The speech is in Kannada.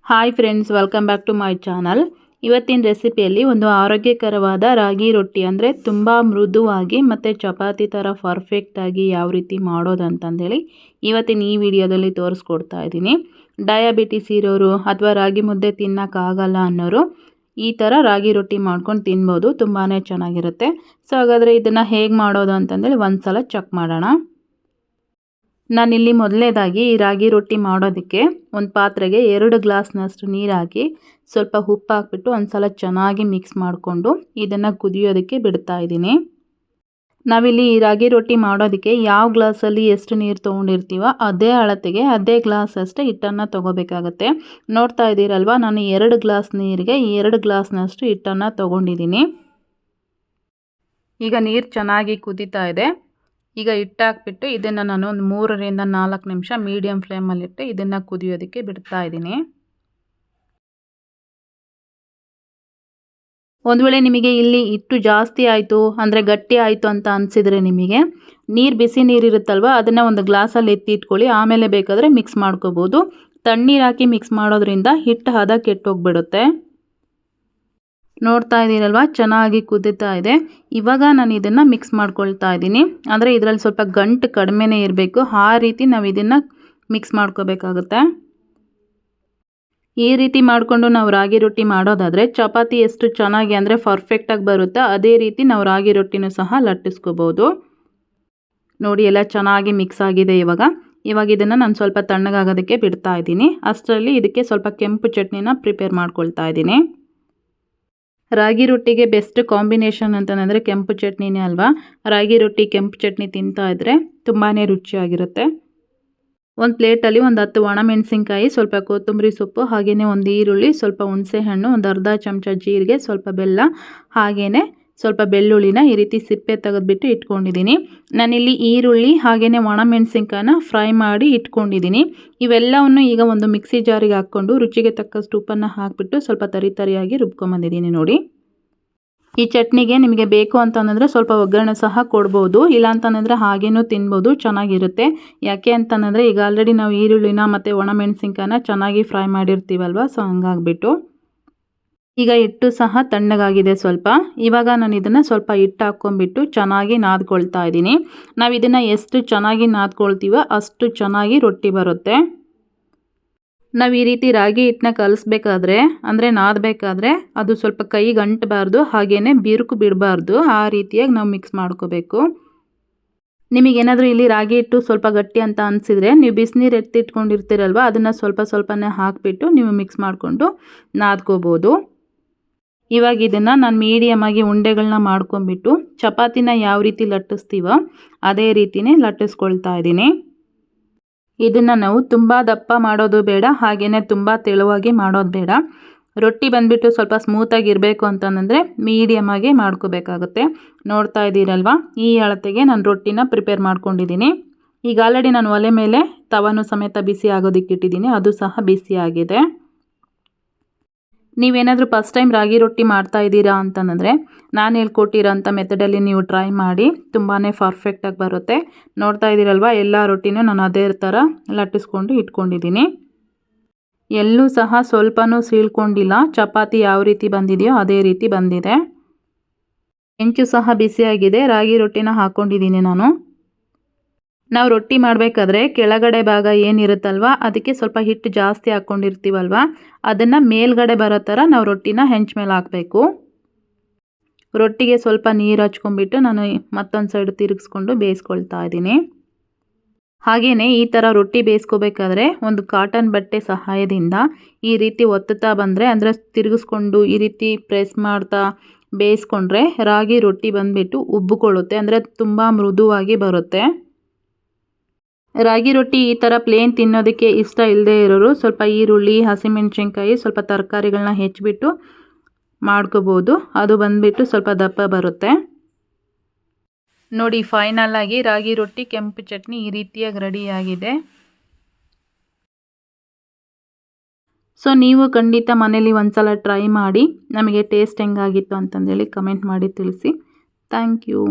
Hi friends, welcome back to my channel. ಇವತ್ತಿನ ರೆಸಿಪಿಯಲ್ಲಿ ಒಂದು ಆರೋಗ್ಯಕರವಾದ ರಾಗಿ ರೊಟ್ಟಿ ಅಂದರೆ ತುಂಬ ಮೃದುವಾಗಿ ಮತ್ತು ಚಪಾತಿ ಥರ ಪರ್ಫೆಕ್ಟಾಗಿ ಯಾವ ರೀತಿ ಮಾಡೋದಂತಂದೇಳಿ ಇವತ್ತಿನ ಈ ವಿಡಿಯೋದಲ್ಲಿ ತೋರಿಸ್ಕೊಡ್ತಾ ಇದ್ದೀನಿ. ಡಯಾಬಿಟಿಸ್ ಇರೋರು ಅಥವಾ ರಾಗಿ ಮುದ್ದೆ ತಿನ್ನೋಕ್ಕಾಗಲ್ಲ ಅನ್ನೋರು ಈ ಥರ ರಾಗಿ ರೊಟ್ಟಿ ಮಾಡ್ಕೊಂಡು ತಿನ್ಬೋದು, ತುಂಬಾ ಚೆನ್ನಾಗಿರುತ್ತೆ. ಸೊ ಹಾಗಾದರೆ ಇದನ್ನು ಹೇಗೆ ಮಾಡೋದು ಅಂತಂದೇಳಿ ಒಂದು ಸಲ ಚೆಕ್ ಮಾಡೋಣ. ನಾನಿಲ್ಲಿ ಮೊದಲನೇದಾಗಿ ಈ ರಾಗಿ ರೊಟ್ಟಿ ಮಾಡೋದಕ್ಕೆ ಒಂದು ಪಾತ್ರೆಗೆ 2 ಗ್ಲಾಸ್ನಷ್ಟು ನೀರು ಹಾಕಿ ಸ್ವಲ್ಪ ಉಪ್ಪು ಹಾಕ್ಬಿಟ್ಟು ಒಂದು ಸಲ ಚೆನ್ನಾಗಿ ಮಿಕ್ಸ್ ಮಾಡಿಕೊಂಡು ಇದನ್ನು ಕುದಿಯೋದಕ್ಕೆ ಬಿಡ್ತಾ ಇದ್ದೀನಿ. ನಾವಿಲ್ಲಿ ಈ ರಾಗಿ ರೊಟ್ಟಿ ಮಾಡೋದಕ್ಕೆ ಯಾವ ಗ್ಲಾಸಲ್ಲಿ ಎಷ್ಟು ನೀರು ತೊಗೊಂಡಿರ್ತೀವೋ ಅದೇ ಅಳತೆಗೆ ಅದೇ ಗ್ಲಾಸ್ ಅಷ್ಟೇ ಹಿಟ್ಟನ್ನು ತೊಗೋಬೇಕಾಗತ್ತೆ. ನೋಡ್ತಾ ಇದ್ದೀರಲ್ವ, ನಾನು 2 ಗ್ಲಾಸ್ ನೀರಿಗೆ 2 ಗ್ಲಾಸ್ನಷ್ಟು ಹಿಟ್ಟನ್ನು ತೊಗೊಂಡಿದ್ದೀನಿ. ಈಗ ನೀರು ಚೆನ್ನಾಗಿ ಕುದೀತಾ ಇದೆ. ಈಗ ಹಿಟ್ಟು ಹಾಕ್ಬಿಟ್ಟು ಇದನ್ನು ನಾನು ಒಂದು 3 ರಿಂದ 4 ನಿಮಿಷ ಮೀಡಿಯಮ್ ಫ್ಲೇಮಲ್ಲಿಟ್ಟು ಇದನ್ನು ಕುದಿಯೋದಕ್ಕೆ ಬಿಡ್ತಾ ಇದ್ದೀನಿ. ಒಂದು ವೇಳೆ ನಿಮಗೆ ಇಲ್ಲಿ ಹಿಟ್ಟು ಜಾಸ್ತಿ ಆಯಿತು ಅಂದರೆ ಗಟ್ಟಿ ಆಯಿತು ಅಂತ ಅನಿಸಿದರೆ ನಿಮಗೆ ಬಿಸಿ ನೀರಿರುತ್ತಲ್ವ ಅದನ್ನು ಒಂದು ಗ್ಲಾಸಲ್ಲಿ ಎತ್ತಿಟ್ಕೊಳ್ಳಿ, ಆಮೇಲೆ ಬೇಕಾದರೆ ಮಿಕ್ಸ್ ಮಾಡ್ಕೋಬೋದು. ತಣ್ಣೀರು ಹಾಕಿ ಮಿಕ್ಸ್ ಮಾಡೋದ್ರಿಂದ ಹಿಟ್ಟು ಹದ ಕೆಟ್ಟೋಗ್ಬಿಡುತ್ತೆ. ನೋಡ್ತಾ ಇದ್ದೀರಲ್ವ, ಚೆನ್ನಾಗಿ ಕುದೀತಾ ಇದೆ. ಇವಾಗ ನಾನು ಇದನ್ನು ಮಿಕ್ಸ್ ಮಾಡ್ಕೊಳ್ತಾ ಇದ್ದೀನಿ. ಅಂದರೆ ಇದರಲ್ಲಿ ಸ್ವಲ್ಪ ಗಂಟು ಕಡಿಮೆನೇ ಇರಬೇಕು, ಆ ರೀತಿ ನಾವು ಇದನ್ನು ಮಿಕ್ಸ್ ಮಾಡ್ಕೋಬೇಕಾಗುತ್ತೆ. ಈ ರೀತಿ ಮಾಡಿಕೊಂಡು ನಾವು ರಾಗಿ ರೊಟ್ಟಿ ಮಾಡೋದಾದರೆ ಚಪಾತಿ ಎಷ್ಟು ಚೆನ್ನಾಗಿ ಅಂದರೆ ಪರ್ಫೆಕ್ಟಾಗಿ ಬರುತ್ತೋ ಅದೇ ರೀತಿ ನಾವು ರಾಗಿ ರೊಟ್ಟಿನೂ ಸಹ ಲಟ್ಟಿಸ್ಕೋಬೋದು. ನೋಡಿ, ಎಲ್ಲ ಚೆನ್ನಾಗಿ ಮಿಕ್ಸ್ ಆಗಿದೆ. ಇವಾಗ ಇದನ್ನು ನಾನು ಸ್ವಲ್ಪ ತಣ್ಣಗಾಗೋದಕ್ಕೆ ಬಿಡ್ತಾ ಇದ್ದೀನಿ. ಅಷ್ಟರಲ್ಲಿ ಇದಕ್ಕೆ ಸ್ವಲ್ಪ ಕೆಂಪು ಚಟ್ನಿನ ಪ್ರಿಪೇರ್ ಮಾಡ್ಕೊಳ್ತಾ ಇದ್ದೀನಿ. ರಾಗಿ ರೊಟ್ಟಿಗೆ ಬೆಸ್ಟ್ ಕಾಂಬಿನೇಷನ್ ಅಂತಂದರೆ ಕೆಂಪು ಚಟ್ನಿನೇ ಅಲ್ವಾ. ರಾಗಿ ರೊಟ್ಟಿ ಕೆಂಪು ಚಟ್ನಿ ತಿಂತಾ ಇದ್ದರೆ ತುಂಬಾ ರುಚಿಯಾಗಿರುತ್ತೆ. ಒಂದು ಪ್ಲೇಟಲ್ಲಿ ಒಂದು 10 ಒಣಮೆಣಸಿನ್ಕಾಯಿ, ಸ್ವಲ್ಪ ಕೊತ್ತಂಬರಿ ಸೊಪ್ಪು, ಹಾಗೆಯೇ ಒಂದು ಈರುಳ್ಳಿ, ಸ್ವಲ್ಪ ಹುಣಸೆಹಣ್ಣು, ಒಂದು ಅರ್ಧ ಚಮಚ ಜೀರಿಗೆ, ಸ್ವಲ್ಪ ಬೆಲ್ಲ, ಹಾಗೆಯೇ ಸ್ವಲ್ಪ ಬೆಳ್ಳುಳ್ಳಿನ ಈ ರೀತಿ ಸಿಪ್ಪೆ ತೆಗೆದುಬಿಟ್ಟು ಇಟ್ಕೊಂಡಿದ್ದೀನಿ. ನಾನಿಲ್ಲಿ ಈರುಳ್ಳಿ ಹಾಗೆಯೇ ಒಣಮೆಣಸಿನ್ಕಾಯನ್ನ ಫ್ರೈ ಮಾಡಿ ಇಟ್ಕೊಂಡಿದ್ದೀನಿ. ಇವೆಲ್ಲವನ್ನು ಈಗ ಒಂದು ಮಿಕ್ಸಿ ಜಾರಿಗೆ ಹಾಕ್ಕೊಂಡು ರುಚಿಗೆ ತಕ್ಕಷ್ಟು ಉಪ್ಪನ್ನು ಹಾಕಿಬಿಟ್ಟು ಸ್ವಲ್ಪ ತರಿಯಾಗಿ ರುಬ್ಕೊಂಬಂದಿದ್ದೀನಿ. ನೋಡಿ, ಈ ಚಟ್ನಿಗೆ ನಿಮಗೆ ಬೇಕು ಅಂತಂದರೆ ಸ್ವಲ್ಪ ಒಗ್ಗರಣೆ ಸಹ ಕೊಡ್ಬೋದು, ಇಲ್ಲ ಅಂತಂದರೆ ಹಾಗೇನೂ ತಿನ್ಬೋದು, ಚೆನ್ನಾಗಿರುತ್ತೆ. ಯಾಕೆ ಅಂತಂದರೆ ಈಗ ಆಲ್ರೆಡಿ ನಾವು ಈರುಳ್ಳಿನ ಮತ್ತು ಒಣಮೆಣಸಿನ್ಕಾಯನ್ನ ಚೆನ್ನಾಗಿ ಫ್ರೈ ಮಾಡಿರ್ತೀವಲ್ವ, ಸೊ ಹಂಗಾಗ್ಬಿಟ್ಟು. ಈಗ ಹಿಟ್ಟು ಸಹ ತಣ್ಣಗಾಗಿದೆ ಸ್ವಲ್ಪ. ಇವಾಗ ನಾನು ಇದನ್ನು ಸ್ವಲ್ಪ ಹಿಟ್ಟು ಹಾಕ್ಕೊಂಬಿಟ್ಟು ಚೆನ್ನಾಗಿ ನಾದ್ಕೊಳ್ತಾ ಇದ್ದೀನಿ. ನಾವು ಇದನ್ನು ಎಷ್ಟು ಚೆನ್ನಾಗಿ ನಾದ್ಕೊಳ್ತೀವೋ ಅಷ್ಟು ಚೆನ್ನಾಗಿ ರೊಟ್ಟಿ ಬರುತ್ತೆ. ನಾವು ಈ ರೀತಿ ರಾಗಿ ಹಿಟ್ಟನ್ನ ಕಲಿಸ್ಬೇಕಾದ್ರೆ ಅಂದರೆ ನಾದಬೇಕಾದ್ರೆ ಅದು ಸ್ವಲ್ಪ ಕೈಗೆ ಅಂಟಬಾರ್ದು, ಹಾಗೆಯೇ ಬಿರುಕು ಬಿಡಬಾರ್ದು, ಆ ರೀತಿಯಾಗಿ ನಾವು ಮಿಕ್ಸ್ ಮಾಡ್ಕೋಬೇಕು. ನಿಮಗೇನಾದರೂ ಇಲ್ಲಿ ರಾಗಿ ಹಿಟ್ಟು ಸ್ವಲ್ಪ ಗಟ್ಟಿ ಅಂತ ಅನಿಸಿದರೆ ನೀವು ಬಿಸಿನೀರು ಎತ್ತಿಟ್ಕೊಂಡಿರ್ತೀರಲ್ವ ಅದನ್ನು ಸ್ವಲ್ಪನೇ ಹಾಕಿಬಿಟ್ಟು ನೀವು ಮಿಕ್ಸ್ ಮಾಡಿಕೊಂಡು ನಾದ್ಕೋಬೋದು. ಇವಾಗ ಇದನ್ನು ನಾನು ಮೀಡಿಯಮಾಗಿ ಉಂಡೆಗಳನ್ನ ಮಾಡ್ಕೊಂಬಿಟ್ಟು ಚಪಾತಿನ ಯಾವ ರೀತಿ ಲಟ್ಟಿಸ್ತೀವೋ ಅದೇ ರೀತಿಯೇ ಲಟ್ಟಿಸ್ಕೊಳ್ತಾ ಇದ್ದೀನಿ. ಇದನ್ನು ನಾವು ತುಂಬ ದಪ್ಪ ಮಾಡೋದು ಬೇಡ, ಹಾಗೆಯೇ ತುಂಬ ತೆಳುವಾಗಿ ಮಾಡೋದು ಬೇಡ. ರೊಟ್ಟಿ ಬಂದುಬಿಟ್ಟು ಸ್ವಲ್ಪ ಸ್ಮೂತಾಗಿ ಇರಬೇಕು ಅಂತಂದರೆ ಮೀಡಿಯಮಾಗಿ ಮಾಡ್ಕೋಬೇಕಾಗುತ್ತೆ. ನೋಡ್ತಾ ಇದ್ದೀರಲ್ವ, ಈ ಅಳತೆಗೆ ನಾನು ರೊಟ್ಟಿನ ಪ್ರಿಪೇರ್ ಮಾಡ್ಕೊಂಡಿದ್ದೀನಿ. ಈಗ ಆಲ್ರೆಡಿ ನಾನು ಒಲೆ ಮೇಲೆ ತವಾನು ಸಮೇತ ಬಿಸಿ ಆಗೋದಕ್ಕೆ ಇಟ್ಟಿದ್ದೀನಿ, ಅದು ಸಹ ಬಿಸಿ ಆಗಿದೆ. ನೀವೇನಾದರೂ ಫಸ್ಟ್ ಟೈಮ್ ರಾಗಿ ರೊಟ್ಟಿ ಮಾಡ್ತಾ ಇದ್ದೀರಾ ಅಂತಂದರೆ ನಾನು ಹೇಳ್ಕೊಟ್ಟಿರೋಂಥ ಮೆಥಡಲ್ಲಿ ನೀವು ಟ್ರೈ ಮಾಡಿ, ತುಂಬಾ ಪರ್ಫೆಕ್ಟಾಗಿ ಬರುತ್ತೆ. ನೋಡ್ತಾ ಇದ್ದೀರಲ್ವ, ಎಲ್ಲ ರೊಟ್ಟಿನೂ ನಾನು ಅದೇ ಥರ ಲಟ್ಟಿಸ್ಕೊಂಡು ಇಟ್ಕೊಂಡಿದ್ದೀನಿ. ಎಲ್ಲೂ ಸಹ ಸ್ವಲ್ಪನೂ ಸೀಳ್ಕೊಂಡಿಲ್ಲ. ಚಪಾತಿ ಯಾವ ರೀತಿ ಬಂದಿದೆಯೋ ಅದೇ ರೀತಿ ಬಂದಿದೆ. ಹೆಂಚು ಸಹ ಬಿಸಿಯಾಗಿದೆ. ರಾಗಿ ರೊಟ್ಟಿನ ಹಾಕ್ಕೊಂಡಿದ್ದೀನಿ ನಾನು. ನಾವು ರೊಟ್ಟಿ ಮಾಡಬೇಕಾದ್ರೆ ಕೆಳಗಡೆ ಭಾಗ ಏನಿರುತ್ತಲ್ವ ಅದಕ್ಕೆ ಸ್ವಲ್ಪ ಹಿಟ್ಟು ಜಾಸ್ತಿ ಹಾಕ್ಕೊಂಡಿರ್ತೀವಲ್ವ ಅದನ್ನು ಮೇಲ್ಗಡೆ ಬರೋ ಥರ ನಾವು ರೊಟ್ಟಿನ ಹೆಂಚು ಮೇಲೆ ಹಾಕಬೇಕು. ರೊಟ್ಟಿಗೆ ಸ್ವಲ್ಪ ನೀರು ಹಚ್ಕೊಂಡ್ಬಿಟ್ಟು ನಾನು ಮತ್ತೊಂದು ಸೈಡ್ ತಿರುಗಿಸ್ಕೊಂಡು ಬೇಯಿಸ್ಕೊಳ್ತಾ ಇದ್ದೀನಿ. ಹಾಗೆಯೇ ಈ ಥರ ರೊಟ್ಟಿ ಬೇಯಿಸ್ಕೋಬೇಕಾದ್ರೆ ಒಂದು ಕಾಟನ್ ಬಟ್ಟೆ ಸಹಾಯದಿಂದ ಈ ರೀತಿ ಒತ್ತುತ್ತಾ ಬಂದರೆ ಅಂದರೆ ತಿರುಗಿಸ್ಕೊಂಡು ಈ ರೀತಿ ಪ್ರೆಸ್ ಮಾಡ್ತಾ ಬೇಯಿಸ್ಕೊಂಡ್ರೆ ರಾಗಿ ರೊಟ್ಟಿ ಬಂದುಬಿಟ್ಟು ಉಬ್ಬಿಕೊಳ್ಳುತ್ತೆ, ಅಂದರೆ ತುಂಬ ಮೃದುವಾಗಿ ಬರುತ್ತೆ. ರಾಗಿ ರೊಟ್ಟಿ ಈ ಥರ ಪ್ಲೇನ್ ತಿನ್ನೋದಕ್ಕೆ ಇಷ್ಟ ಇಲ್ಲದೆ ಇರೋರು ಸ್ವಲ್ಪ ಈರುಳ್ಳಿ, ಹಸಿಮೆಣಸಿನ್ಕಾಯಿ, ಸ್ವಲ್ಪ ತರಕಾರಿಗಳನ್ನ ಹೆಚ್ಚಿಬಿಟ್ಟು ಮಾಡ್ಕೋಬೋದು. ಅದು ಬಂದುಬಿಟ್ಟು ಸ್ವಲ್ಪ ದಪ್ಪ ಬರುತ್ತೆ. ನೋಡಿ, ಫೈನಲ್ ಆಗಿ ರಾಗಿ ರೊಟ್ಟಿ ಕೆಂಪು ಚಟ್ನಿ ಈ ರೀತಿಯಾಗಿ ರೆಡಿಯಾಗಿದೆ. ಸೊ ನೀವು ಖಂಡಿತ ಮನೇಲಿ ಒಂದ್ಸಲ ಟ್ರೈ ಮಾಡಿ ನಮಗೆ ಟೇಸ್ಟ್ ಹೆಂಗಾಗಿತ್ತು ಅಂತಂದೇಳಿ ಕಮೆಂಟ್ ಮಾಡಿ ತಿಳಿಸಿ. Thank you.